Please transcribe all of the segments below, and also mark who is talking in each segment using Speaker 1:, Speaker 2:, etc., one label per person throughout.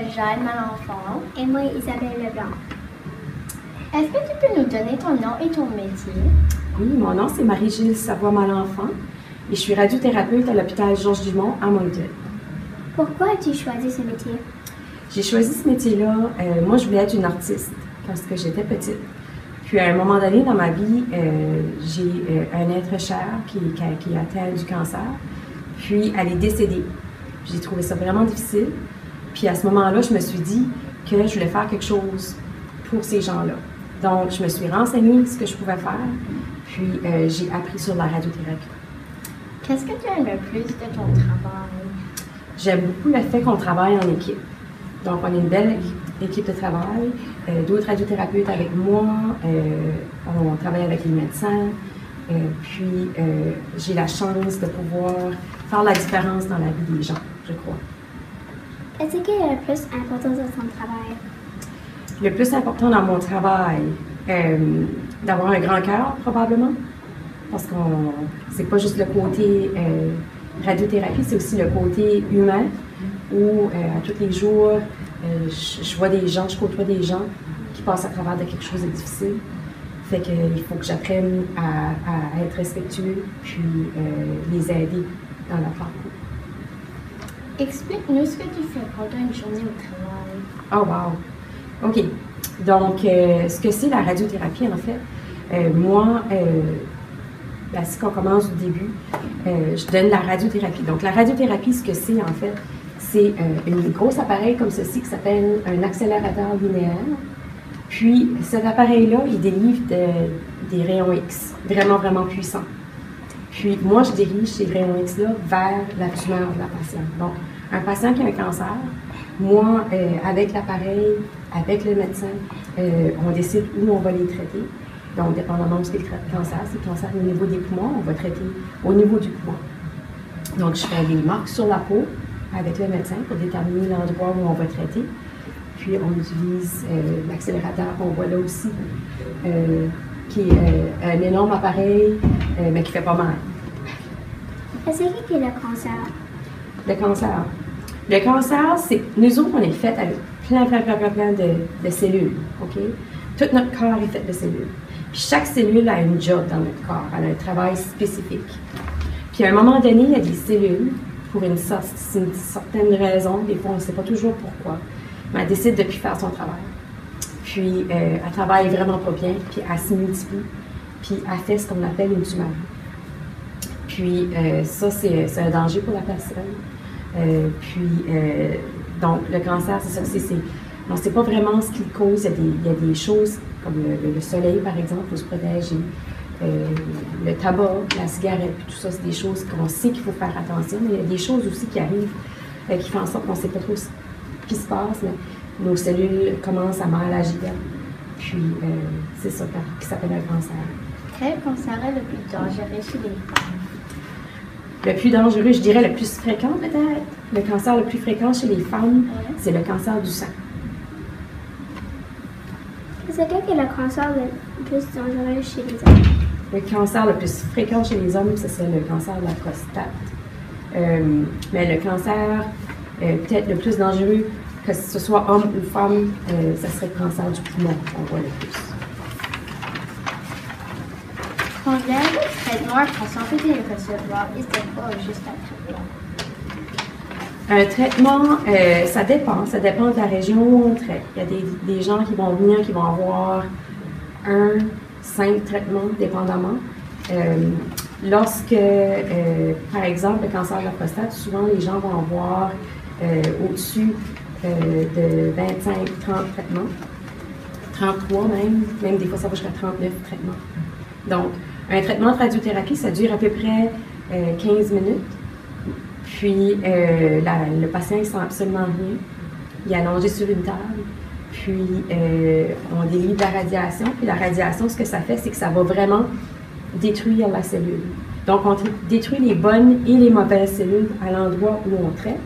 Speaker 1: m'appelle Jade Malenfant.
Speaker 2: Et moi, Isabelle Leblanc.
Speaker 1: Est-ce que tu peux nous donner ton nom et ton métier?
Speaker 3: Oui, mon nom c'est Marie-Gilles Savoie-Malenfant et je suis radiothérapeute à l'hôpital Georges Dumont à Moncton.
Speaker 2: Pourquoi as-tu choisi ce métier?
Speaker 3: J'ai choisi ce métier-là, moi je voulais être une artiste quand j'étais petite. Puis à un moment donné dans ma vie, j'ai un être cher qui a atteint du cancer, puis elle est décédée. J'ai trouvé ça vraiment difficile. Puis à ce moment-là, je me suis dit que je voulais faire quelque chose pour ces gens-là. Donc, je me suis renseignée ce que je pouvais faire, puis j'ai appris sur la radiothérapie.
Speaker 1: Qu'est-ce que tu aimes le plus de ton travail?
Speaker 3: J'aime beaucoup le fait qu'on travaille en équipe. Donc, on est une belle équipe de travail, d'autres radiothérapeutes avec moi, on travaille avec les médecins, puis j'ai la chance de pouvoir faire la différence dans la vie des gens, je crois.
Speaker 2: Qu'est-ce qui est le plus important dans ton travail?
Speaker 3: Le plus important dans mon travail, d'avoir un grand cœur, probablement, parce que c'est pas juste le côté radiothérapie, c'est aussi le côté humain, où à tous les jours, je vois des gens, je côtoie des gens qui passent à travers de quelque chose de difficile. Fait qu'il faut que j'apprenne à être respectueux, puis les aider dans leur parcours.
Speaker 1: Explique-nous ce que tu fais pendant une journée au travail.
Speaker 3: Oh wow! OK. Donc, ce que c'est la radiothérapie, en fait, moi, si on commence du début, je donne la radiothérapie. Donc, la radiothérapie, ce que c'est, en fait, c'est un gros appareil comme ceci qui s'appelle un accélérateur linéaire. Puis, cet appareil-là, il délivre des rayons X, vraiment, vraiment puissants. Puis, moi, je dirige ces rayons X-là vers la tumeur de la patiente. Donc, un patient qui a un cancer, moi, avec l'appareil, avec le médecin, on décide où on va les traiter. Donc, dépendamment de ce qu'est le cancer, si le cancer est au niveau des poumons, on va traiter au niveau du poumon. Donc, je fais des marques sur la peau avec le médecin pour déterminer l'endroit où on va traiter. Puis, on utilise l'accélérateur qu'on voit là aussi, qui est un énorme appareil, mais qui fait pas mal.
Speaker 2: Qu'est-ce qui est le cancer?
Speaker 3: Le cancer. Le cancer, c'est... Nous autres, on est fait avec plein de cellules, OK? Tout notre corps est fait de cellules. Puis chaque cellule a une job dans notre corps, elle a un travail spécifique. Puis à un moment donné, il y a des cellules, pour une certaine raison, des fois on ne sait pas toujours pourquoi, mais elle décide de ne plus faire son travail. Puis elle travaille vraiment pas bien, puis elle se multiplie, puis elle fait ce qu'on appelle une tumeur. Puis ça, c'est un danger pour la personne. Donc le cancer, c'est ça que c'est. On ne sait pas vraiment ce qui le cause. Il y a des choses comme le soleil, par exemple, il faut se protéger. Le tabac, la cigarette, puis tout ça, c'est des choses qu'on sait qu'il faut faire attention. Mais il y a des choses aussi qui arrivent qui font en sorte qu'on ne sait pas trop ce qui se passe. Mais nos cellules commencent à mal agir. Puis c'est ça qui s'appelle un cancer.
Speaker 1: Quel cancer est le plus dangereux chez les femmes?
Speaker 3: Le plus dangereux, je dirais le plus fréquent peut-être. Le cancer le plus fréquent chez les femmes, c'est le cancer du sang.
Speaker 2: C'est quel est le cancer le plus dangereux chez les hommes?
Speaker 3: Le cancer le plus fréquent chez les hommes, ce serait le cancer de la prostate. Mais le cancer peut-être le plus dangereux, que ce soit homme ou femme, ce serait le cancer du poumon qu'on voit le plus.
Speaker 1: Combien de traitements un patient peut-il recevoir et c'est pas juste un traitement?
Speaker 3: Un traitement, ça dépend de la région où on traite. Il y a des gens qui vont venir, qui vont avoir 5 traitements, dépendamment. Lorsque, par exemple, le cancer de la prostate, souvent les gens vont avoir au-dessus de 25-30 traitements, 33 même des fois ça va jusqu'à 39 traitements. Donc, un traitement de radiothérapie, ça dure à peu près 15 minutes. Puis, le patient, il ne sent absolument rien. Il est allongé sur une table. Puis, on délivre la radiation. Puis, la radiation, ce que ça fait, c'est que ça va vraiment détruire la cellule. Donc, on détruit les bonnes et les mauvaises cellules à l'endroit où on traite.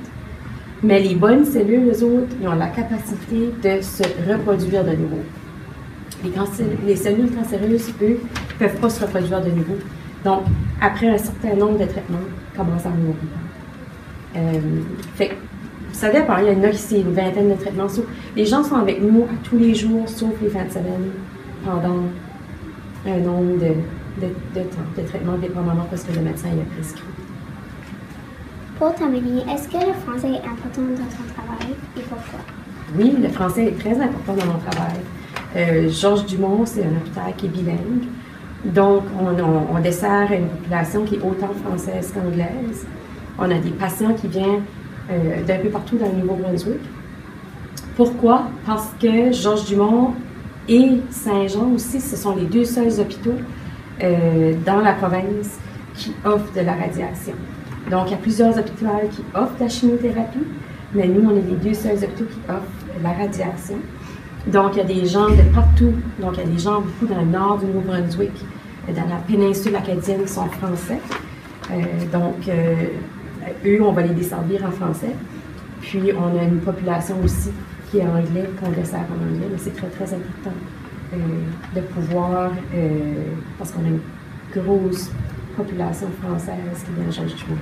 Speaker 3: Mais les bonnes cellules, eux autres, ils ont la capacité de se reproduire de nouveau. Les cellules cancéreuses, eux, ne peuvent pas se reproduire de nouveau. Donc, après un certain nombre de traitements, ils commencent à mourir. Ça dépend. Il y en a qui c'est une vingtaine de traitements. Les gens sont avec nous à tous les jours, sauf les fins de semaine, pendant un nombre de temps, de traitements dépendamment parce que le médecin y a prescrit.
Speaker 2: Pour terminer, est-ce que le français est important dans ton travail et pourquoi?
Speaker 3: Oui, le français est très important dans mon travail. Georges Dumont, c'est un hôpital qui est bilingue. Donc, on dessert une population qui est autant française qu'anglaise. On a des patients qui viennent d'un peu partout dans le Nouveau-Brunswick. Pourquoi? Parce que Georges Dumont et Saint-Jean aussi, ce sont les deux seuls hôpitaux dans la province qui offrent de la radiation. Donc, il y a plusieurs hôpitaux qui offrent de la chimiothérapie, mais nous, on est les deux seuls hôpitaux qui offrent la radiation. Donc, il y a des gens de partout. Donc, il y a des gens beaucoup dans le nord du Nouveau-Brunswick, dans la péninsule acadienne qui sont français. Eux, on va les desservir en français. Puis, on a une population aussi qui est anglais, qu'on dessert en anglais, mais c'est très, très important de pouvoir, parce qu'on a une grosse population française qui vient de Georges Dumont.